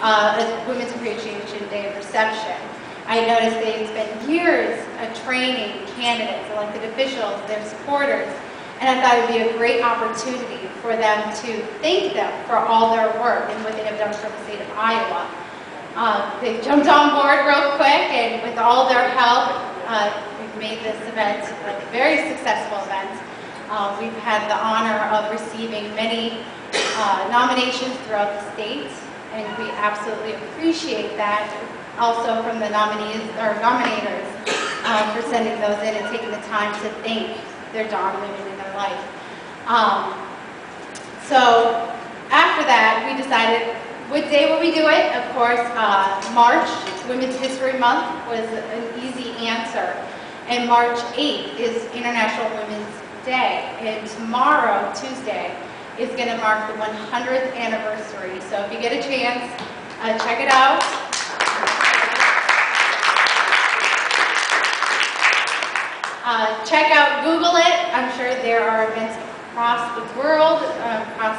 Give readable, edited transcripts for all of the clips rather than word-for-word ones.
a Women's Appreciation Day of reception. I noticed they spent years training candidates, elected officials, their supporters, and I thought it would be a great opportunity for them to thank them for all their work and what they have done for the state of Iowa. They jumped on board real quick, and with all their help, we've made this event a very successful event. We've had the honor of receiving many nominations throughout the state, and we absolutely appreciate that. Also from the nominees or nominators for sending those in and taking the time to thank their dawn women in their life. So after that, we decided what day will we do it? Of course, March, Women's History Month, was an easy answer. And March 8th is International Women's Day. And tomorrow, Tuesday, is going to mark the 100th anniversary. So if you get a chance, check it out. Check out, Google it. I'm sure there are events across the world, across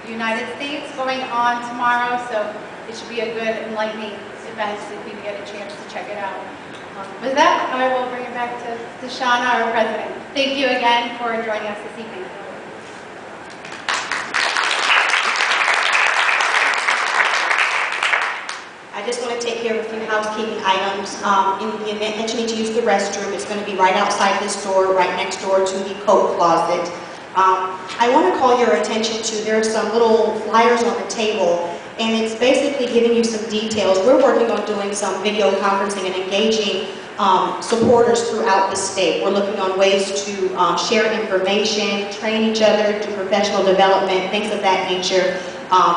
the United States going on tomorrow, so it should be a good, enlightening event if you get a chance to check it out. With that, I will bring it back to DeShana, our president. Thank you again for joining us this evening. I just want to take care of a few housekeeping items. In the event that you need to use the restroom, it's going to be right outside this door, right next door to the coat closet. I want to call your attention to, there are some little flyers on the table, and it's basically giving you some details. We're working on doing some video conferencing and engaging supporters throughout the state. We're looking on ways to share information, train each other, do professional development, things of that nature.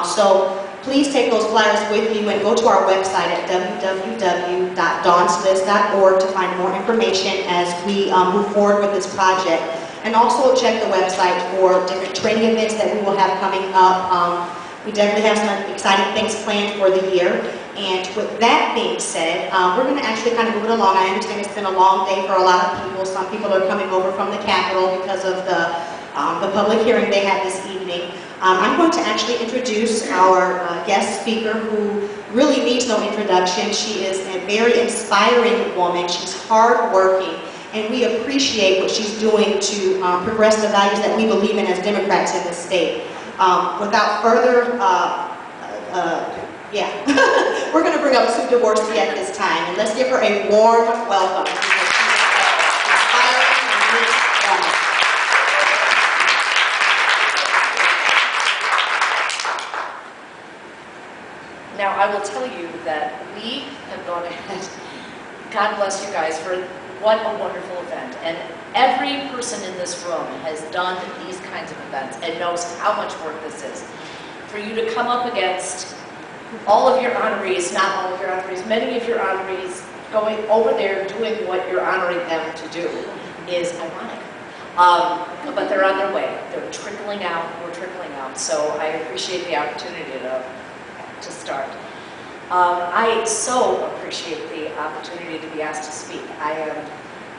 So please take those flyers with you and go to our website at www.dawnsliz.org to find more information as we move forward with this project. And also check the website for different training events that we will have coming up. We definitely have some exciting things planned for the year. And with that being said, we're going to actually kind of move it along. I understand it's been a long day for a lot of people. Some people are coming over from the Capitol because of the public hearing they had this evening. I'm going to actually introduce our guest speaker, who really needs no introduction. She is a very inspiring woman. She's hardworking, and we appreciate what she's doing to progress the values that we believe in as Democrats in this state. Without further, we're going to bring up Sue Dvorsky at this time, and let's give her a warm welcome. Now, I will tell you that we have gone ahead, God bless you guys, for what a wonderful event. And every person in this room has done these kinds of events and knows how much work this is. For you to come up against all of your honorees, not all of your honorees, many of your honorees going over there doing what you're honoring them to do is ironic. But they're on their way. They're trickling out. We're trickling out. So I appreciate the opportunity to start. I so appreciate the opportunity to be asked to speak. I am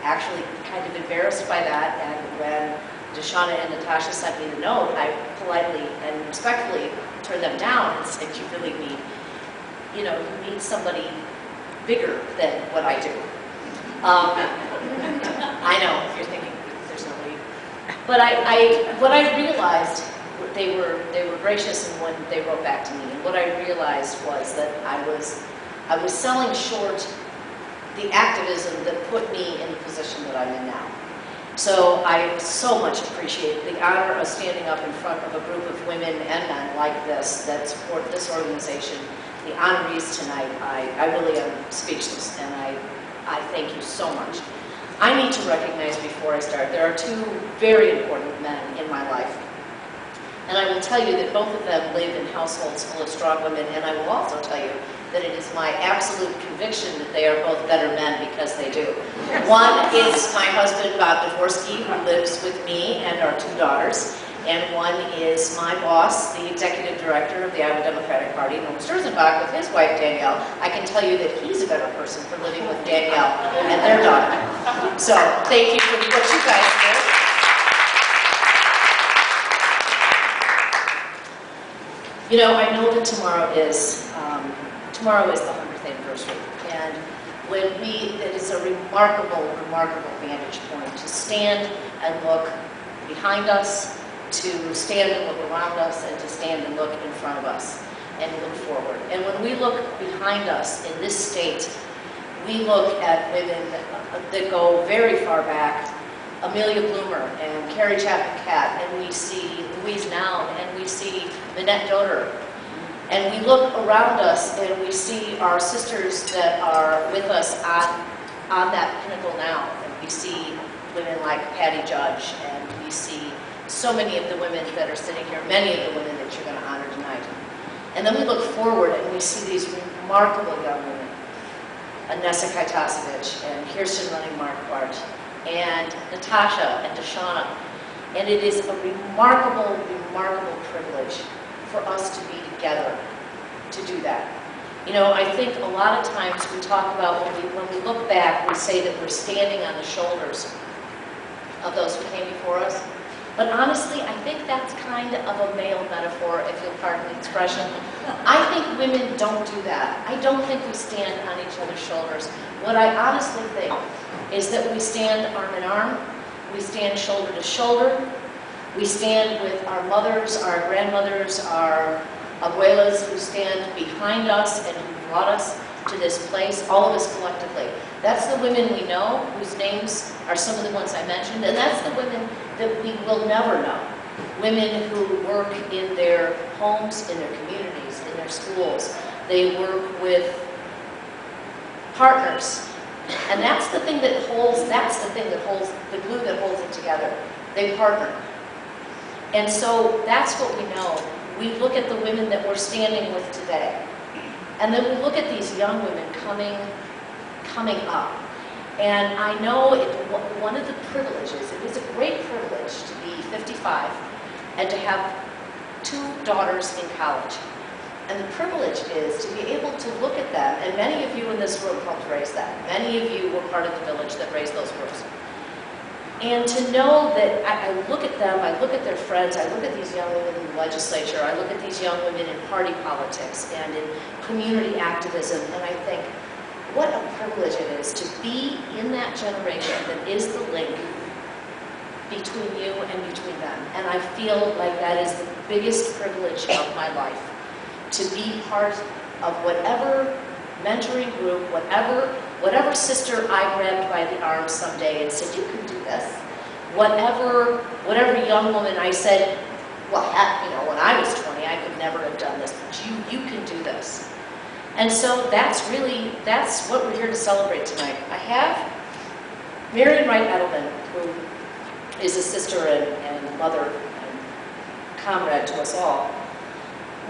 actually kind of embarrassed by that, and when DeShana and Natasha sent me the note, I politely and respectfully turned them down and said, you really need, you need somebody bigger than what I do. I know, if you're thinking, there's nobody. But what I realized, they were gracious in when they wrote back to me, and what I realized was that I was selling short the activism that put me in the position that I'm in now. So I so much appreciate the honor of standing up in front of a group of women and men like this that support this organization. The honorees tonight, I really am speechless, and I thank you so much. I need to recognize before I start, there are two very important men in my life. And I will tell you that both of them live in households full of strong women, and I will also tell you that it is my absolute conviction that they are both better men because they do. One is my husband, Bob Dvorsky, who lives with me and our two daughters, and one is my boss, the executive director of the Iowa Democratic Party, Noam Sturzenbach, with his wife, Danielle. I can tell you that he's a better person for living with Danielle and their daughter. So thank you for what you guys do. You know, I know that tomorrow is the 100th anniversary, and it is a remarkable, remarkable vantage point to stand and look behind us, to stand and look around us, and to stand and look in front of us, and look forward. And when we look behind us in this state, we look at women that go very far back, Amelia Bloomer and Carrie Chapman Catt, and we see Louise Noun, and we see Minette Doder. And we look around us and we see our sisters that are with us on that pinnacle now. And we see women like Patty Judge, and we see so many of the women that are sitting here, many of the women that you're going to honor tonight. And then we look forward and we see these remarkable young women, Anessa Kajtasevich and Kirsten Running-Marquardt, and Natasha and DeShana. And it is a remarkable, remarkable privilege for us to be together to do that. You know, I think a lot of times we talk about, when we look back, we say that we're standing on the shoulders of those who came before us. But honestly, I think that's kind of a male metaphor, if you'll pardon the expression. I think women don't do that. I don't think we stand on each other's shoulders. What I honestly think is that we stand arm in arm, we stand shoulder to shoulder, we stand with our mothers, our grandmothers, our abuelas who stand behind us and who brought us to this place, all of us collectively. That's the women we know, whose names are some of the ones I mentioned, and that's the women that we will never know. Women who work in their homes, in their communities, in their schools. They work with partners. And that's the thing that holds, the glue that holds it together. They partner. And so that's what we know. We look at the women that we're standing with today. And then we look at these young women coming up. And I know one of the privileges, it is a great privilege to be 55 and to have 2 daughters in college. And the privilege is to be able to look at them, and many of you in this room helped raise them. Many of you were part of the village that raised those girls. And to know that I look at them, I look at their friends, I look at these young women in the legislature, I look at these young women in party politics and in community activism, and I think, what a privilege it is to be in that generation that is the link between you and between them. And I feel like that is the biggest privilege of my life, to be part of whatever mentoring group, whatever sister I grabbed by the arm someday and said, you can do this. Whatever young woman I said, well, heck, you know, when I was 20, I could never have done this, but you can do this. And so that's what we're here to celebrate tonight. I have Marion Wright Edelman, who is a sister and mother and comrade to us all,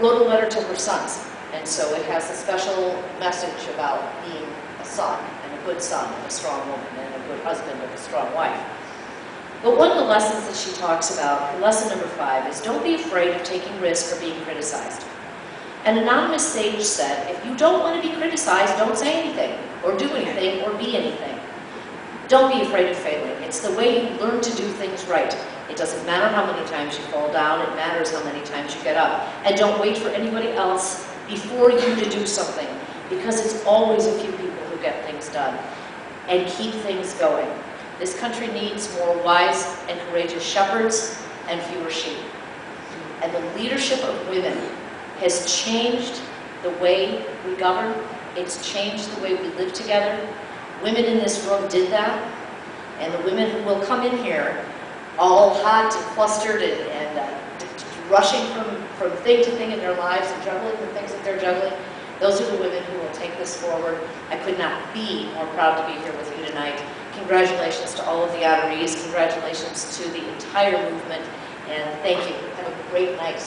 wrote a letter to her sons. And so it has a special message about being a son, and a good son, and a strong woman, and a good husband, and a strong wife. But one of the lessons that she talks about, lesson number 5, is don't be afraid of taking risks or being criticized. An anonymous sage said, if you don't want to be criticized, don't say anything, or do anything, or be anything. Don't be afraid of failing. It's the way you learn to do things right. It doesn't matter how many times you fall down, it matters how many times you get up. And don't wait for anybody else before you to do something, because it's always a few people who get things done. And keep things going. This country needs more wise and courageous shepherds and fewer sheep. And the leadership of women has changed the way we govern. It's changed the way we live together. Women in this room did that. And the women who will come in here, all hot and flustered and rushing from thing to thing in their lives and juggling the things that they're juggling, those are the women who will take this forward. I could not be more proud to be here with you tonight. Congratulations to all of the honorees. Congratulations to the entire movement. And thank you. Have a great night.